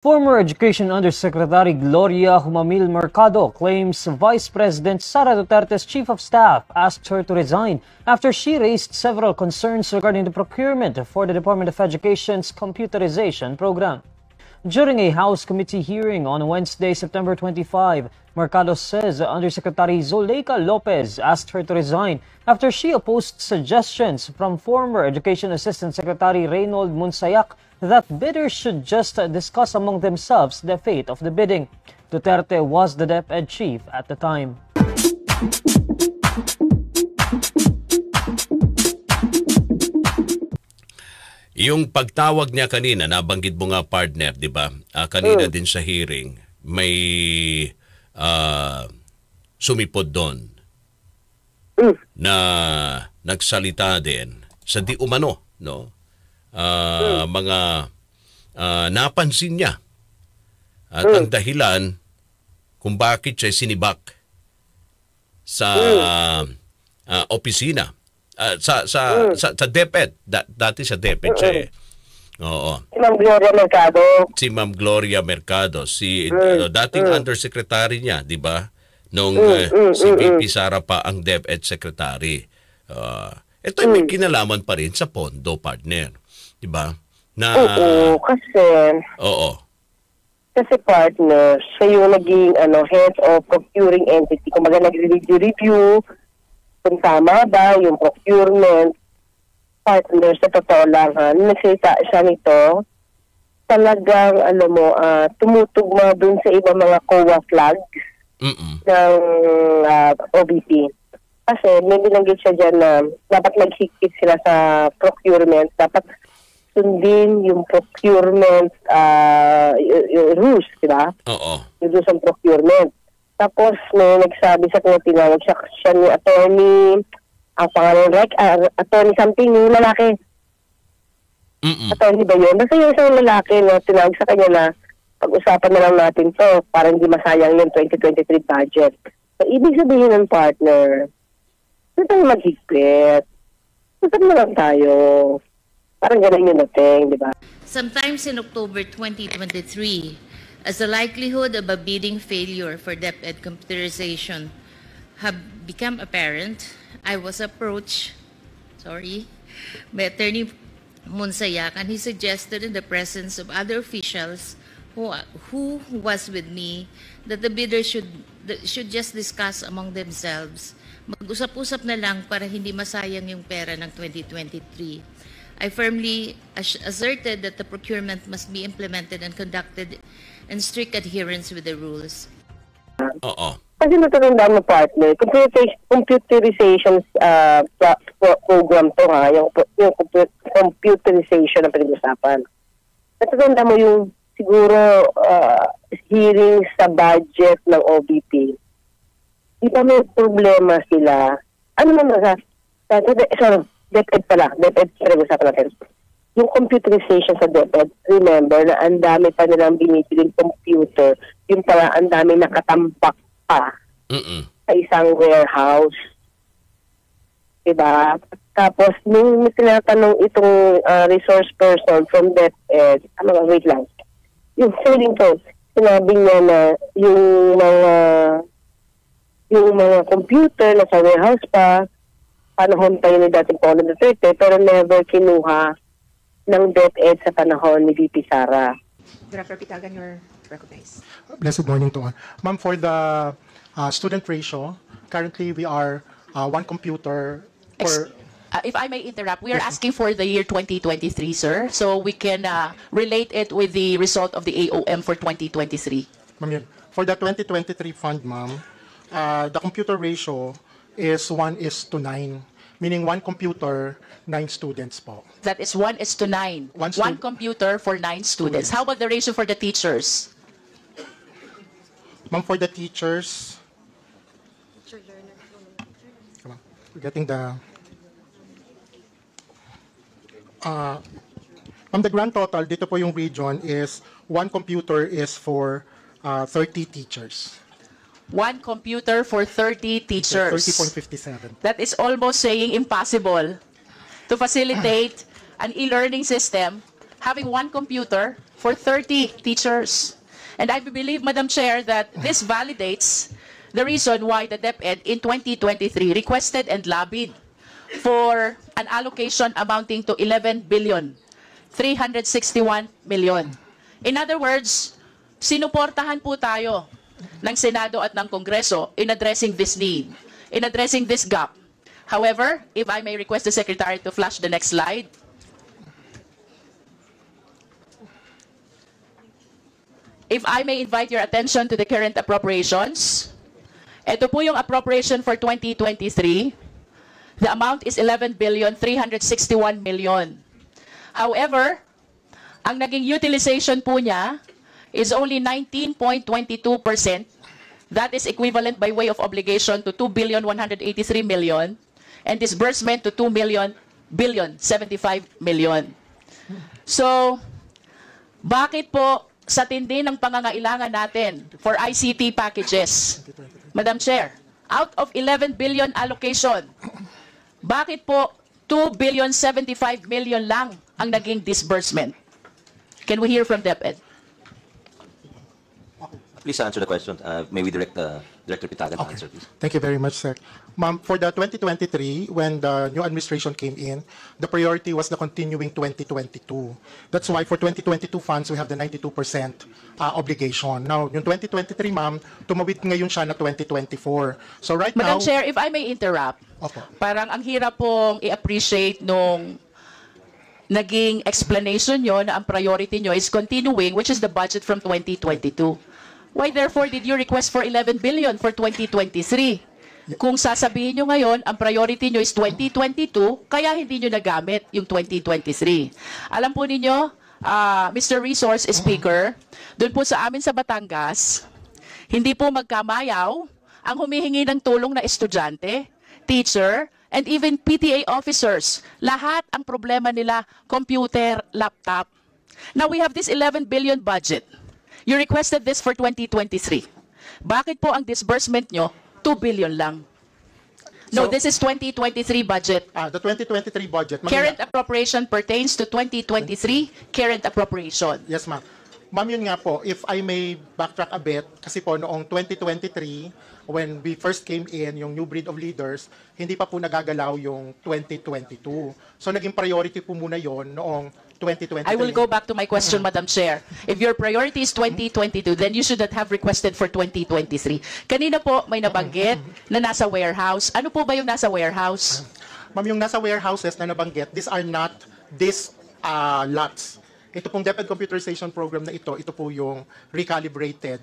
Former Education Undersecretary Gloria Humamil Mercado claims Vice President Sara Duterte's Chief of Staff asked her to resign after she raised several concerns regarding the procurement for the Department of Education's computerization program. During a House Committee hearing on Wednesday, September 25, Mercado says Undersecretary Zuleika Lopez asked her to resign after she opposed suggestions from former Education Assistant Secretary Reynold Munsayak that bidders should just discuss among themselves the fate of the bidding. Duterte was the DepEd chief at the time. Yung pagtawag niya kanina, nabanggit mo nga partner, di ba? Kanina din sa hearing, may sumipod doon na nagsalita din sa di umano, no? Mga napansin niya at ang dahilan kung bakit siya sinibak sa opisina sa DepEd. Dati sa DepEd siya eh. Oo. Si Ma'am Gloria Mercado. Si Ma'am Gloria Mercado, dating undersecretary niya, di ba? Nung si VP Sara pa ang DepEd secretary. Ito may kinalaman pa rin sa pondo, partner. Di ba? Oo, kasi... Oo. Kasi partner, siya yung naging head of procuring entity. Kung baga nag-review kung tama ba yung procurement. Partner, sa totoo lang ha, nagsalita siya nito, talagang, tumutugma dun sa ibang mga COA flags ng OBP. Kasi may binanggit siya dyan na dapat maghigpit sila sa procurement, dapat sundin yung procurement yung rules, di ba? Oo. Yung rules ng procurement. Tapos may nagsabi sa kanya, tinawag siya ni attorney, ang pangalan attorney something, yung lalaki. Attorney ba yun? Basta yung isang lalaki na tinawag sa kanya na pag-usapan na lang natin to para hindi masayang yung 2023 budget. So, ibig sabihin ng partner, hindi tayo maghigpit. Usap na lang tayo. Parang ganun yung dating, di ba? Sometimes in October 2023, as the likelihood of a bidding failure for DepEd computerization have become apparent, I was approached, by Attorney Munsayak, and he suggested in the presence of other officials who was with me that the bidders should just discuss among themselves. Mag-usap-usap na lang para hindi masayang yung pera ng 2023. I firmly asserted that the procurement must be implemented and conducted in strict adherence with the rules. Oo. Kasi natutandaan mo, partner, computerization program to ha, yung computerization na pinag-usapan. Natutandaan mo yung siguro hearing sa budget ng OBP. Di ba may problema sila? Ano naman DepEd pala. DepEd pinag-usapan natin. Yung computerization sa DepEd, remember na ang dami pa nilang binibiling computer. Yung pala ang dami nakatambak pa sa isang warehouse. Diba? Tapos, nung tinatanong itong resource person from DepEd, wait lang. Yung selling point, sinabi niya na yung mga computer na sa warehouse pa, panahon tayo ni dating Polo Duterte, pero never kinuha ng DepEd sa panahon ni VP Sara. Director Pitagan, you're recognized. Blessed morning to all. Ma'am, for the student ratio, currently we are one computer per... If I may interrupt, we are asking for the year 2023, sir, so we can relate it with the result of the AOM for 2023. Ma'am, for the 2023 fund, ma'am, the computer ratio is 1:9, meaning one computer, 9 students po. That is 1:9. One computer for 9 students. How about the ratio for the teachers? Ma'am, for the teachers, we're getting the... Ma'am, the grand total, dito po yung region is one computer is for 30 teachers. One computer for 30 teachers. 30.57. That is almost saying impossible to facilitate an e-learning system having one computer for 30 teachers. And I believe, Madam Chair, that this validates the reason why the DepEd in 2023 requested and lobbied for an allocation amounting to 11 billion, 361 million. In other words, sinuportahan po tayo ng Senado at ng Kongreso in addressing this need, in addressing this gap. However, if I may request the Secretary to flash the next slide. If I may invite your attention to the current appropriations. Ito po yung appropriation for 2023. The amount is 11 billion 361 million. However, ang naging utilization po niya is only 19.22%. That is equivalent by way of obligation to 2 billion 183 million and disbursement to 2 billion 75 million. So, bakit po sa tindi ng pangangailangan natin for ICT packages, Madam Chair, out of 11 billion allocation, bakit po 2 billion 75 million lang ang naging disbursement? Can we hear from DepEd? Please answer the question. May we direct Director Pitagan to answer, please? Thank you very much, sir. Ma'am, for the 2023, when the new administration came in, the priority was the continuing 2022. That's why for 2022 funds, we have the 92% obligation. Now, yung 2023, ma'am, tumawid ngayon siya na 2024. So right now... Madam Chair, if I may interrupt, Opo. parang ang hirap pong i-appreciate nung naging explanation nyo na ang priority nyo is continuing, which is the budget from 2022. Why therefore did you request for 11 billion for 2023? Kung sasabihin nyo ngayon, ang priority nyo is 2022, kaya hindi nyo nagamit yung 2023. Alam po ninyo, Mr. Resource Speaker, doon po sa amin sa Batangas, hindi po magkamayaw ang humihingi ng tulong na estudyante, teacher, and even PTA officers. Lahat ang problema nila, computer, laptop. Now we have this 11 billion budget. You requested this for 2023. Bakit po ang disbursement nyo 2 billion lang? No, So, this is 2023 budget. the 2023 budget... Current appropriation pertains to 2023 current appropriation. Yes, ma'am. Ma'am, yun nga po, if I may backtrack a bit, kasi po noong 2023, when we first came in, yung new breed of leaders, hindi pa po nagagalaw yung 2022. So naging priority po muna yon noong 2023. I will go back to my question, Madam Chair. If your priority is 2022, then you should not have requested for 2023. Kanina po may nabanggit na nasa warehouse. Ano po ba yung nasa warehouse? Ma'am, yung nasa warehouses na nabanggit, these are not these lots. Ito pong DepEd computerization program na ito po yung recalibrated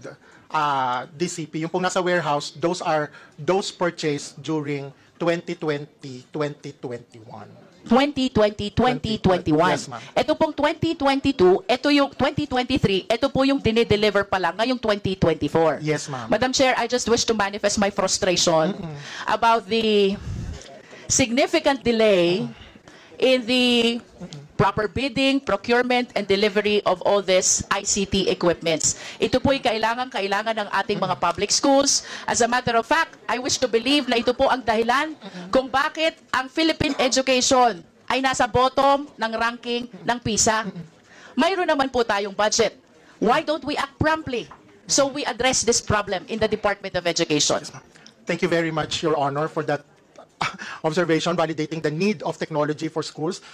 DCP. Yung pong nasa warehouse, those purchased during 2020, 2021. 2020, 2021. Yes, ma'am. Ito pong 2022, ito yung 2023, ito po yung dinideliver pa lang ngayong 2024. Yes, ma'am. Madam Chair, I just wish to manifest my frustration about the significant delay in the proper bidding, procurement, and delivery of all this ICT equipments. Ito po'y kailangan ng ating mga public schools. As a matter of fact, I wish to believe na ito po ang dahilan kung bakit ang Philippine education ay nasa bottom ng ranking ng PISA. Mayroon naman po tayong budget. Why don't we act promptly so we address this problem in the Department of Education? Thank you very much, Your Honor, for that observation validating the need of technology for schools.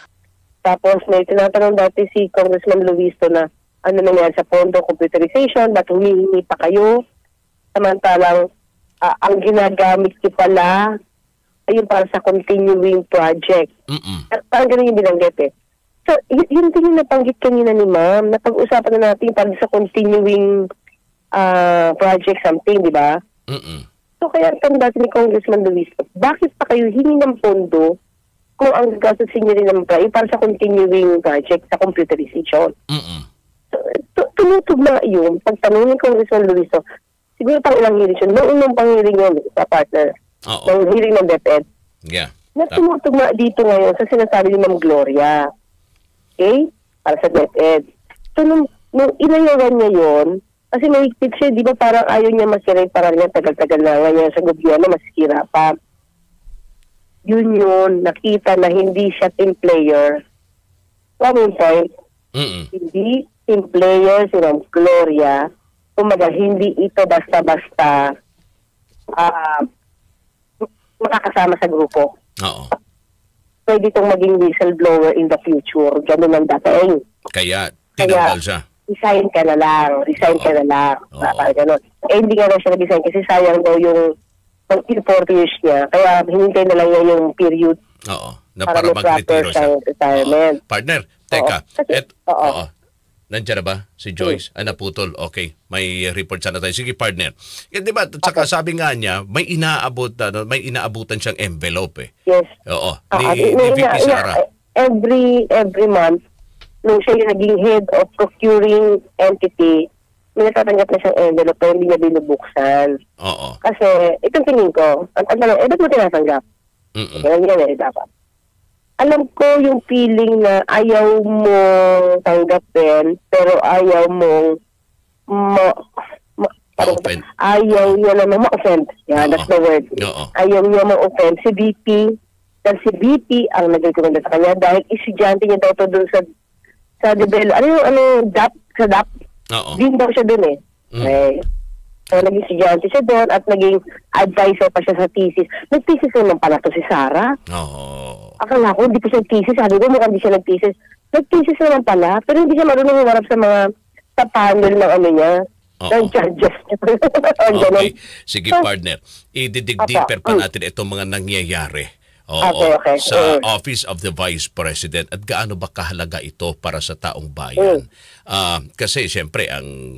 Tapos may tinatanong dati si Congressman Luisto na ano nangyari sa pondo computerization, ba't humihingi pa kayo? Samantalang ang ginagamit niyo pala ay yung para sa continuing project. Parang ganun yung binanggit eh. So, yun din yung napanggit kanina ni ma'am, napag-usapan na natin para sa continuing project something, di ba? So, kaya tanda ni Congressman Luisto, bakit pa kayo hingi ng pondo kung ang gastusin niyo rin naman para sa continuing project sa computerization? Tumutugma yun, pagtanong ni Congressman Luisto, siguro pang ilang hearing siya, noong unang pang-hearing yun sa partner, ng hearing ng DepEd, na tumutugma dito ngayon sa sinasabi ni Ma'am Gloria. Okay? Para sa DepEd. So, nung inayawan niya yun, kasi mahigpit siya, di ba parang ayaw niya masira yung parang niya tagal-tagal na ngayon sa gobyerno, masisira pa. Yun, nakita na hindi siya team player. One point, Hindi team player si Ma'am Gloria. Kumaga, hindi ito basta-basta makakasama sa grupo. Oo. Pwede itong maging whistleblower in the future. Ganun ang dating. Kaya tinanggal siya. Resign ka na lang. Resign ka na lang. Parang ganun. Hindi nga na siya nag-resign kasi sayang daw yung 4 years niya. Kaya hinintay na lang niya yung period. Oo. Na para mag-retiro siya. Retirement. Partner, teka. Oo. Nandiyan na ba si Joyce? Naputol. Okay. May report sana tayo. Sige, partner. Di ba, tsaka sabi nga niya, may inaabutan siyang envelope eh. Yes. Oo. Ni VP Sara. Every month, nung siya yung naging head of procuring entity, may natatanggap na siyang envelope pero hindi niya binubuksan. Oo. Kasi, itong tingin ko, ang tanong, ba't mo tinatanggap? Hindi nga dapat. Alam ko yung feeling na ayaw mo tanggapin, pero ayaw mong ayaw niya naman ma-offend. Yeah, that's the word. Ayaw niya ma-offend si VP. Dahil si VP ang nag-recommenda sa kanya dahil estudyante niya daw to doon sa develop. DAP? Sa DAP? Din daw siya doon eh. Okay. So, naging estudyante siya doon at naging advisor pa siya sa thesis. Nag-thesis naman pala to si Sara. Akala ko, hindi pa siya nag-thesis. Sabi ko, mukhang hindi siya nag-thesis. Nag-thesis naman pala, pero hindi siya marunong humarap sa panel ng niya. Ng judges. Okay. Sige, partner. I-dig deeper pa natin itong mga nangyayari. Okay. Sa Office of the Vice President at gaano ba kahalaga ito para sa taong bayan? Kasi, siyempre,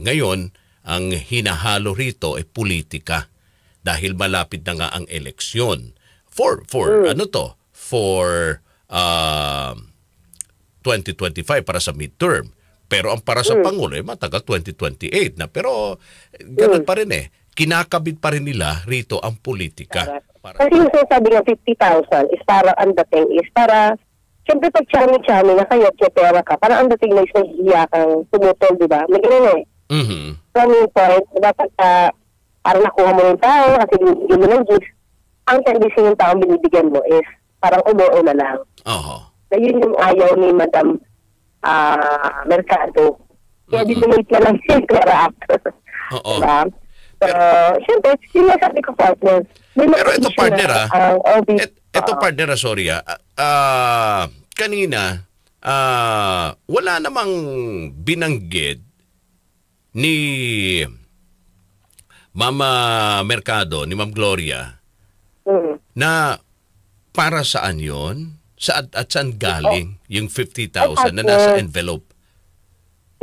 ngayon, ang hinahalo rito ay politika dahil malapit na nga ang eleksyon for 2025 para sa midterm. Pero ang para sa Pangulo ay matagal 2028 na. Pero ganun pa rin eh. Kinakabit pa rin nila rito ang politika. Kasi yung sinasabi ng 50,000 is para ang dating is para siyempre pag chami-chami na kayo pera ka, parang ang dating na isang hiya kang tumutol, di ba? May ganun eh. From yung point, dapat parang nakuha mo yung tao kasi binibigyan mo ng gifts. Ang tendency yung tao binibigyan mo is parang umuo na lang. Na yun yung ayaw ni Madam Mercado. Kaya dinonate na lang yung Clara Act. Diba? So, siyempre, yung nasabi ko partner. Pero ito partner ito partner sorry kanina wala namang binanggit ni Mama Mercado, ni Ma'am Gloria, na para saan yon? At saan galing yung 50,000 na nasa envelope?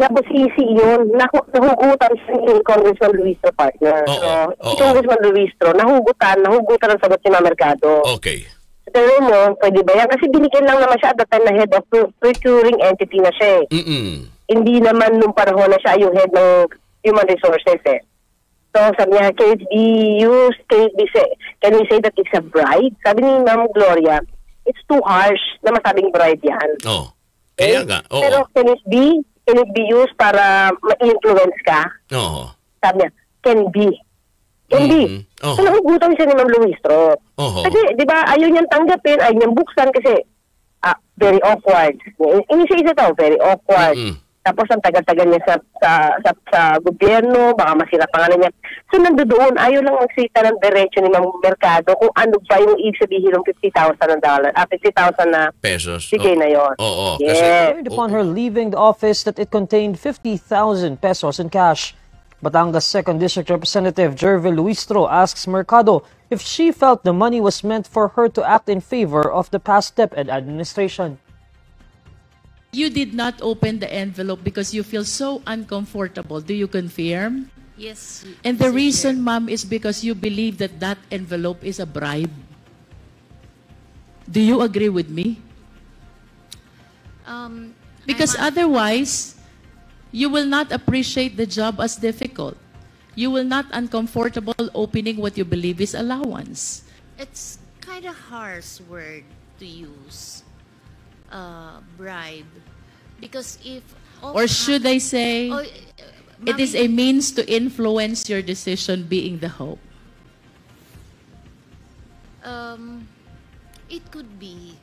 Nabusisi yun. Nahugutan siya ni Congressman Luistro, partner. Congressman Luistro, nahugutan ang sagot si Ma'am Mercado. Okay. Pero mo, pwede ba yan? Kasi binigyan lang naman siya at that time na head of procuring entity na siya eh. Hindi naman nung panahon na siya yung head ng human resources eh. So sabi niya, can we say that it's a bribe? Sabi ni Ma'am Gloria, it's too harsh na masabing bribe yan. Kaya nga. Pero can it be used para ma-influence ka? Sabi niya, can be. So nahugutan siya ni Ma'am Luistro. Kasi di ba ayaw niyang tanggapin, ayaw niyang buksan kasi very awkward. Ini-say ito, very awkward. Tapos ang tagal-tagal niya sa gobyerno, baka masira pangalan niya. So nandoon, ayaw lang magsita ng diretso ni Ma'am Mercado kung ano ba yung ibig sabihin ng 50,000 na pesos. Sige na yun. Yes. Upon her leaving the office that it contained 50,000 pesos in cash. Batangas 2nd District Representative Jervil Luistro asks Mercado if she felt the money was meant for her to act in favor of the past DepEd administration. You did not open the envelope because you feel so uncomfortable. Do you confirm? Yes. And the reason, ma'am, is because you believe that that envelope is a bribe. Do you agree with me? Because otherwise, you will not appreciate the job as difficult. You will not uncomfortable opening what you believe is allowance. It's kind of harsh word to use. Bribe, because if or should I say it is a means to influence your decision being the hope? It could be.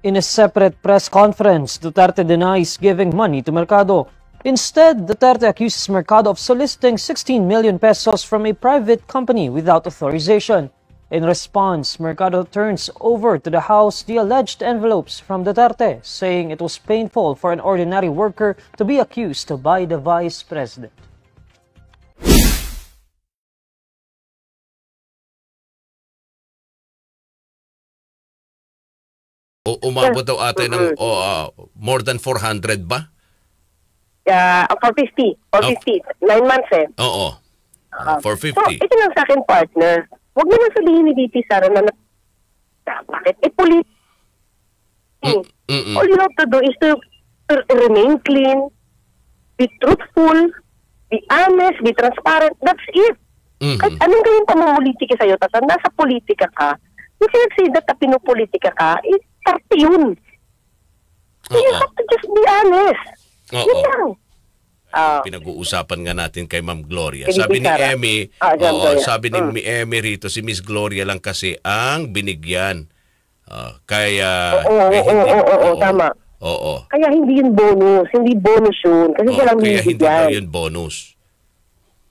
In a separate press conference, Duterte denies giving money to Mercado. Instead, Duterte accuses Mercado of soliciting 16 million pesos from a private company without authorization. In response, Mercado turns over to the House the alleged envelopes from Duterte, saying it was painful for an ordinary worker to be accused by the Vice President. Umabot daw ate ng more than 400 ba? 450. 450. 9 months eh. Oo. So, 450. ito lang sa akin, partner. Huwag mo na sabihin ni VP Sara na bakit? All you have to do is to remain clean, be truthful, be honest, be transparent. That's it. Kahit anong gawin pamumulitika sa'yo, tapos nasa politika ka, yung sinagsidat na pinupolitika ka, parte yun. You have to just be honest. Yun lang. Pinag-uusapan nga natin kay Ma'am Gloria. Kay Sabi ni Sara. Emmy, sabi ni Emmy rito, si Miss Gloria lang kasi ang binigyan. Kaya... Tama. Oo. Kaya hindi yun bonus. Hindi bonus yun. Kasi siya lang kaya hindi binibigyan. daw yun bonus.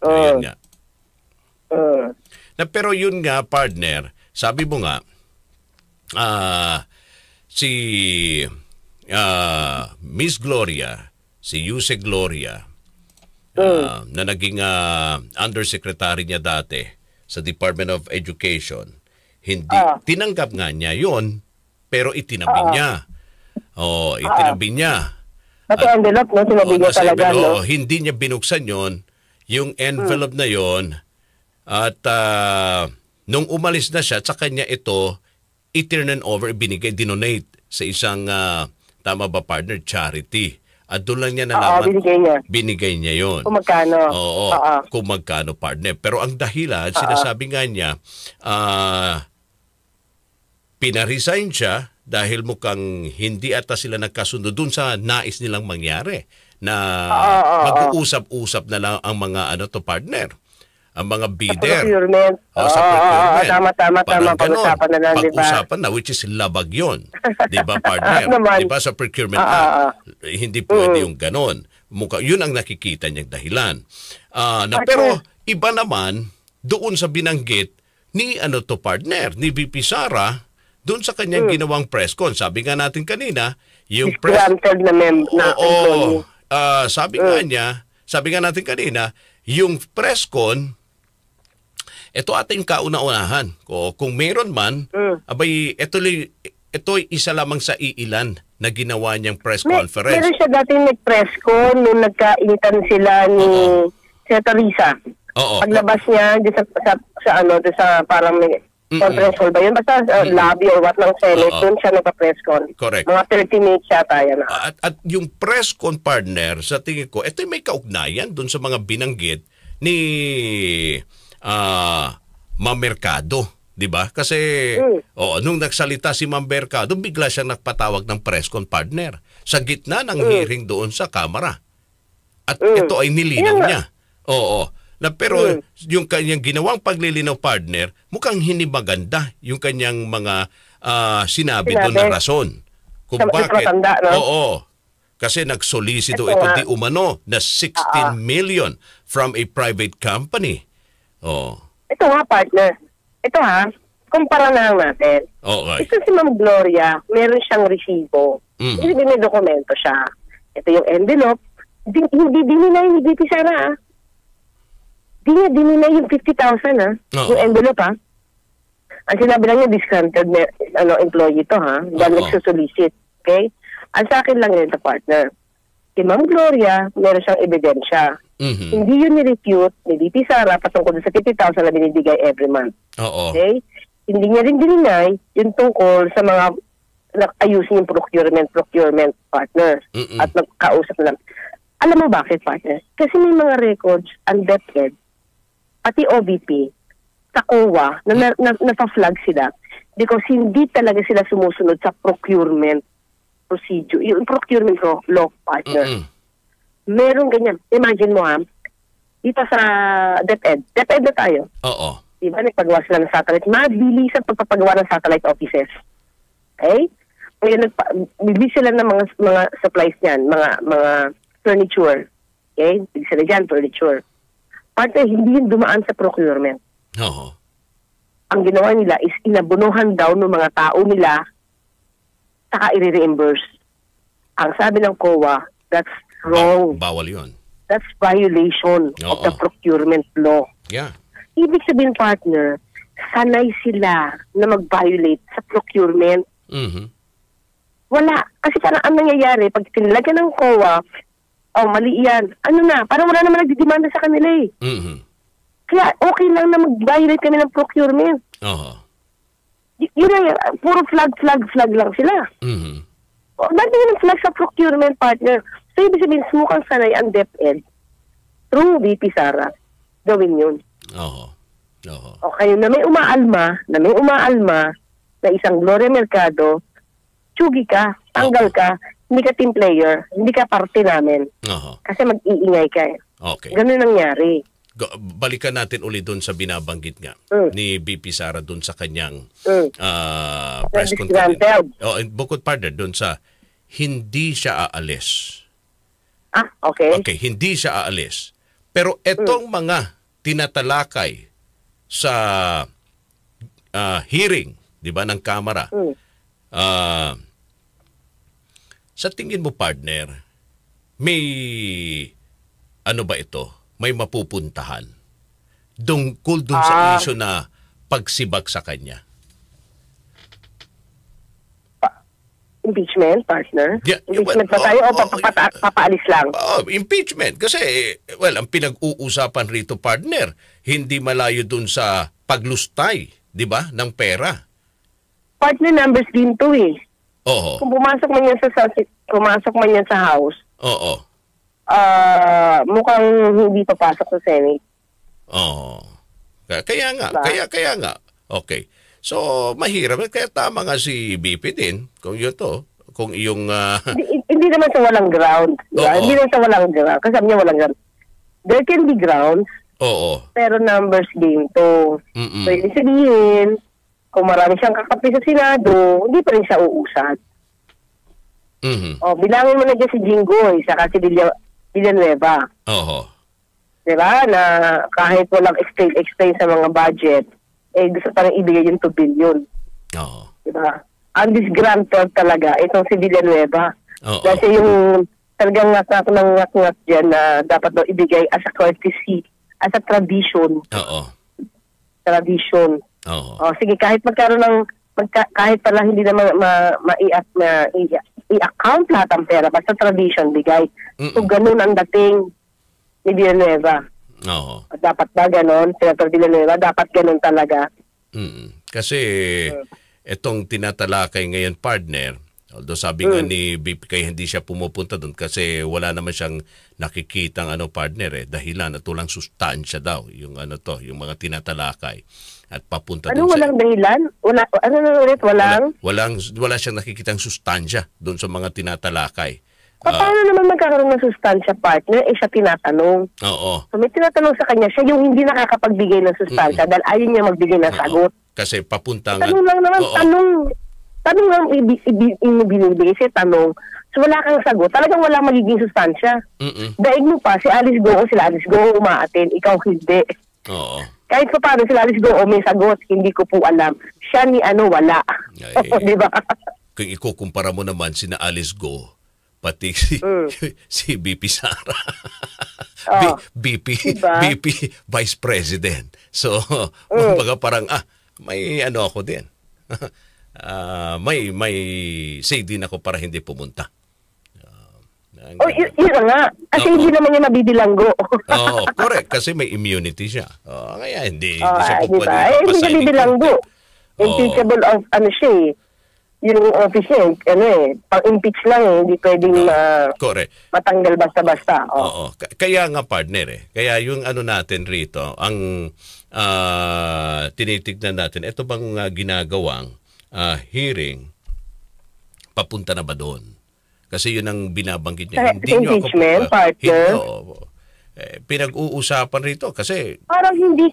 Ayun nga. Pero yun nga, partner, sabi mo nga, si Miss Gloria, si Yuse Gloria, na naging undersecretary niya dati sa Department of Education, hindi tinanggap nga niya yon, pero itinabi niya. Itinabi niya. At envelope, no? Sinabi niya talaga, no? Hindi niya binuksan yon, yung envelope na yon, at nung umalis na siya, sa kanya ito i-turn over, binigay, dinonate sa isang, tama ba partner, charity. At doon lang niya nalaman, binigay niya yun. Kung magkano. Oo, kung magkano, partner. Pero ang dahilan, sinasabi nga niya, pinaresign siya dahil mukhang hindi ata sila nagkasundo dun sa nais nilang mangyari na mag-uusap-usap na lang ang mga partner. Ang mga bidder. Sa procurement. Tama. Pag-usapan na lang, di ba? Pag-usapan na, which is labag yun. Di ba, partner? Di ba, sa procurement hindi pwede yung ganon. Yun ang nakikita niyang dahilan. Pero, iba naman, doon sa binanggit ni, partner, ni VP Sara, doon sa kanyang ginawang press con. Sabi nga natin kanina, yung press... sabi nga natin kanina, yung press con, ito ating kauna-unahan. Kung meron man, abay, ito isa lamang sa iilan na ginawa niyang press conference. Meron siya dating nag-press con nung nagkainitan sila ni Senator Risa. Paglabas niya sa parang conference hall ba yun? Basta lobby or what ng Senate, doon siya nagpa-press con. Correct. Mga 30 minutes yata yan. At yung press con, partner, sa tingin ko, ito may kaugnayan doon sa mga binanggit ni Ma'am Mercado, di ba? Kasi nung nagsalita si Ma'am Mercado, bigla siyang nagpatawag ng press con, partner, sa gitna ng hearing doon sa Kamara. At ito ay nilinaw niya. Pero yung kanyang ginawang paglilinaw, partner, mukhang hindi maganda yung kanyang mga sinabi doon na rason. Kung bakit? Kasi nagsolisito ito di umano na 16 million from a private company. Ito nga, partner. Ito kumpara na lang natin. Ito si Ma'am Gloria, meron siyang resibo. May dokumento siya. Ito yung envelope. Hindi dinilay ni VP Sara, Hindi niya dinilay yung 50,000, yung envelope, Ang sinabi lang niya, discounted employee ito, dahil nagsusolicit. Okay? Ang sa akin lang yun, partner. Si Ma'am Gloria, meron siyang ebidensya. Hindi yun ni-refute ni VP Sara patungkol sa 50,000 na binibigay every month. Okay? Hindi niya rin dinilay yung tungkol sa mga ayusin yung procurement partners at nagkausap na lang. Alam mo bakit, partner? Kasi may mga records ang DepEd, pati OVP, sa COA, na napa-flag sila because hindi talaga sila sumusunod sa procurement procedure, yung procurement law, partner. Meron ganyan. Imagine mo, dito sa DepEd na tayo. Diba, nagpagawa sila ng satellite. Mabilis ang pagpapagawa ng satellite offices. Okay? Ngayon, bibili sila ng mga supplies niyan, mga furniture. Okay? Bibili sila dyan, furniture. Partner, hindi yun dumaan sa procurement. Oo. Ang ginawa nila is inabunuhan daw ng mga tao nila saka i-reimburse. Ang sabi ng COA, that's wrong. Bawal yun. That's violation of the procurement law. Yeah. Ibig sabihin, partner, sanay sila na mag-violate sa procurement. Wala. Kasi parang ang nangyayari, pag tinilagyan ng COA, mali yan. Ano na, parang wala naman nagdidemanda sa kanila eh. Kaya okay lang na mag-violate kami ng procurement. Yun lang, puro flag lang sila. Dati yung flag sa procurement, partner. So, ibig sabihin, sumukang sanay ang DepEd through VP Sara. Gawin yun. Okay, na may umaalma na isang Gloria Mercado, tsugi ka, tanggal ka, hindi ka team player, hindi ka parte namin. Kasi mag-iingay ka. Okay. Ganun nangyari. Balikan natin ulit doon sa binabanggit nga ni BP Sara doon sa kanyang press conference. Bukod partner doon sa hindi siya aalis. Okay. Okay, hindi siya aalis. Pero etong mga tinatalakay sa hearing, 'di ba, ng Kamara. Sa tingin mo, partner, may ano ba ito? May mapupuntahan tungkol dun sa issue na pagsibak sa kanya? Impeachment, partner? Yeah, impeachment ba tayo o papaalis lang? Impeachment. Kasi, well, ang pinag-uusapan rito, partner, hindi malayo dun sa paglustay, di ba, ng pera. Partner, numbers din to eh. Kung pumasok man yan sa House, mukhang hindi papasok sa Senate. Kaya nga, diba? kaya nga. Okay. So, mahirap. Kaya tama nga si BP din, kung yun to, kung iyong... Hindi naman sa walang ground. Diba? Hindi naman sa walang ground. Kasi sabi niya walang ground. There can be grounds, pero numbers game to. So, ibig sabihin, kung marami siyang kakampi sa Senado, hindi pa rin siya uusad. Bilangin mo na dyan si Jinggoy, saka si Villanueva. Diba? Na kahit walang explain sa mga budget, gusto pa rin ibigay yung 2 billion. Diba? Ang disgrantor talaga, itong si Villanueva. Kasi yung talagang ngat-ngat dyan na dapat daw ibigay as a courtesy, as a tradition. Tradition. Sige, kahit magkaroon ng, kahit pala hindi naman i-account lahat ang pera, basta tradition bigay. So, ganun ang dating ni Villanueva. Dapat ba ganun? Senator Villanueva, dapat ganun talaga. Kasi itong tinatalakay ngayon, partner, although sabi nga ni BP kaya hindi siya pumupunta doon kasi wala naman siyang nakikitang partner dahilan at walang sustansya daw yung yung mga tinatalakay at papunta doon. Walang dahilan? Wala siyang nakikitang sustansya doon sa mga tinatalakay. Paano naman magkakaroon ng sustansya, partner? Siya tinatanong. So may tinatanong sa kanya, siya yung hindi nakakapagbigay ng sustansya dahil ayaw niya magbigay ng sagot. Kasi papunta nga... Tanong lang naman, tanong lang binibigay siya, tanong. So wala kang sagot, talagang wala magiging sustansya. Daig mo pa, si Alice Goo, sila Alice Goo umaatin, ikaw hindi. Kahit pa paano sila Alice Goo may sagot, hindi ko po alam. Siya ni wala. Diba? Kung ikukumpara mo naman sina Alice Goo, pati si BP Sara. BP Vice President. So, kumbaga parang may ako din. May say din ako para hindi pumunta. Yun nga. Kasi hindi naman niya mabibilanggo. Correct. Kasi may immunity siya. Kaya hindi siya po pwede papasay. Hindi siya mabibilanggo. Impeachable of siya eh. Yung office niya, pang-impeach lang hindi pwedeng matanggal basta-basta. Kaya nga partner Kaya yung natin rito, ang tinitignan natin, ito bang ginagawang hearing, papunta na ba doon? Kasi yun ang binabanggit niya. Impeachment, partner. Pinag-uusapan rito kasi... Parang hindi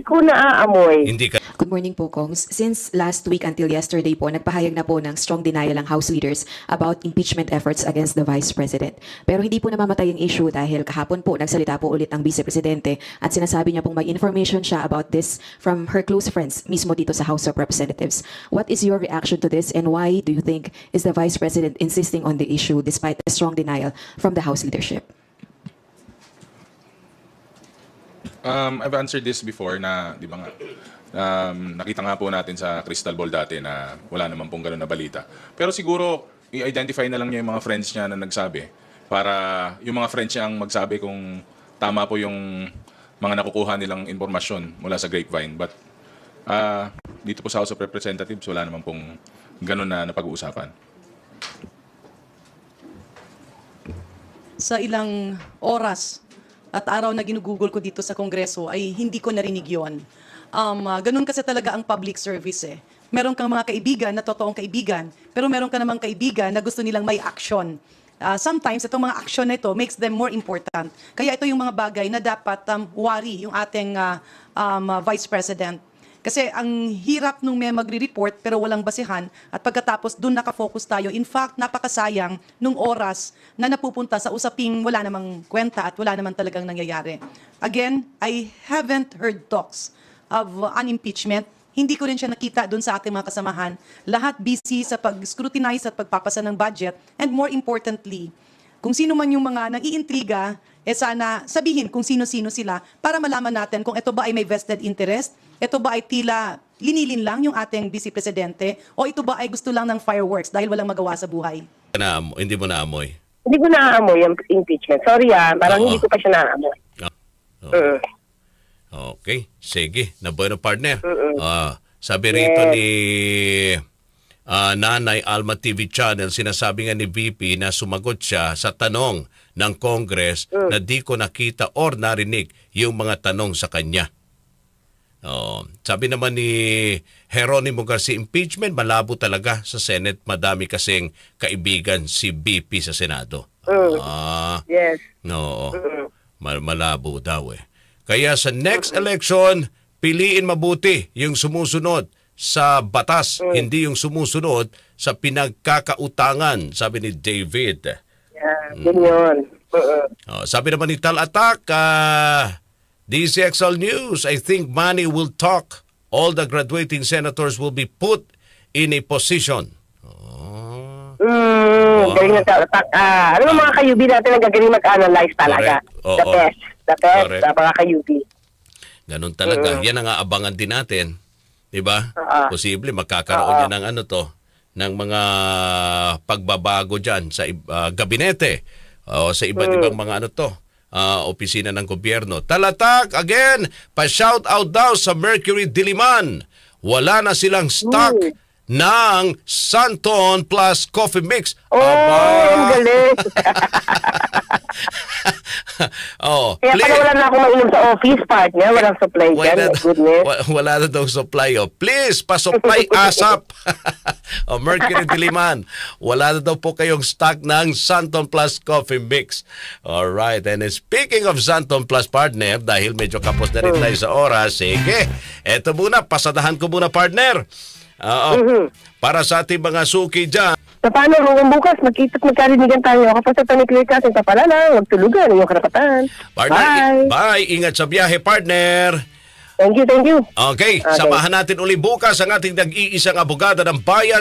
ko naaamoy. Hindi ka... morning po, Kongs. Since last week until yesterday po, nagpahayag na po ng strong denial ang House leaders about impeachment efforts against the Vice President. Pero hindi po namamatay ang issue dahil kahapon po nagsalita po ulit ang Vice Presidente at sinasabi niya pong may information siya about this from her close friends mismo dito sa House of Representatives. What is your reaction to this and why do you think is the Vice President insisting on the issue despite a strong denial from the House leadership? I've answered this before na, di ba nga, nakita nga po natin sa crystal ball dati na wala naman pong ganun na balita. Pero siguro, i-identify na lang niya yung mga friends niya na nagsabi para yung mga friends niya ang magsabi kung tama po yung mga nakukuha nilang informasyon mula sa grapevine. But dito po sa House of Representatives, wala naman pong ganun na napag-uusapan. Sa ilang oras at araw na ginugugol ko dito sa Kongreso ay hindi ko narinig yun. Ganun kasi talaga ang public service eh. Meron kang mga kaibigan na totoong kaibigan, pero meron ka namang kaibigan na gusto nilang may action. Sometimes itong mga action na ito makes them more important. Kaya ito yung mga bagay na dapat worry yung ating Vice President. Kasi ang hirap nung may magre-report pero walang basihan at pagkatapos dun nakafocus tayo. In fact, napakasayang nung oras na napupunta sa usaping wala namang kwenta at wala naman talagang nangyayari. Again, I haven't heard talks of an impeachment. Hindi ko rin siya nakita dun sa ating mga kasamahan. Lahat busy sa pag-scrutinize at pagpapasa ng budget. And more importantly, kung sino man yung mga nag-iintriga, sana sabihin kung sino-sino sila para malaman natin kung ito ba ay may vested interest, ito ba ay tila linilin lang yung ating Vice Presidente, o ito ba ay gusto lang ng fireworks dahil walang magawa sa buhay. Hindi mo naamoy? Hindi ko naamoy yung impeachment. Sorry parang hindi ko pa siya naamoy. Okay, sige. Nabueno partner. Sabi rito ni Nanay Alma TV Channel, sinasabi nga ni VP na sumagot siya sa tanong ng Congress na di ko nakita or narinig yung mga tanong sa kanya. Sabi naman ni Jeronimo Garcia, impeachment malabo talaga sa Senate. Madami kasing kaibigan si VP sa Senado. Yes. No, malabo daw eh. Kaya sa next election, piliin mabuti yung sumusunod sa batas, hindi yung sumusunod sa pinagkakautangan, sabi ni David. Ganyan. Sabi naman ni Tal Attack, DCXL News, I think money will talk. All the graduating senators will be put in a position. Galing na Tal Attack. Ano mga kayubi natin na gagaling mag-analyze talaga? The best. The best sa mga kayubi. Ganun talaga. Yan ang aabangan din natin. Diba? Posible magkakaroon yan ng ng mga pagbabago dyan sa gabinete o sa iba't ibang mga opisina ng gobyerno. Talatak, again, pa-shout out daw sa Mercury Diliman. Wala na silang stock ng Santon Plus Coffee Mix. Ang galing! Kaya pala wala na akong mainom sa office, partner. Walang supply dyan. Wala na daw supply. Please, pa-supply ASAP. Mercury Diliman. Wala na daw po kayong stock ng Santon Plus Coffee Mix. Alright. And speaking of Santon Plus, partner, dahil medyo kapos na rin tayo sa oras, sige, eto muna, pasadahan ko muna, partner. Para sa ating mga suki dyan. So paano hanggang bukas, magkarinigan tayo. Kapag sa Tony Claire sa pala lang, magtulugan yung karapatan. Partner, bye. Ingat sa biyahe, partner. Thank you. Okay, samahan natin uli bukas ang ating nag-iisang abogada ng bayan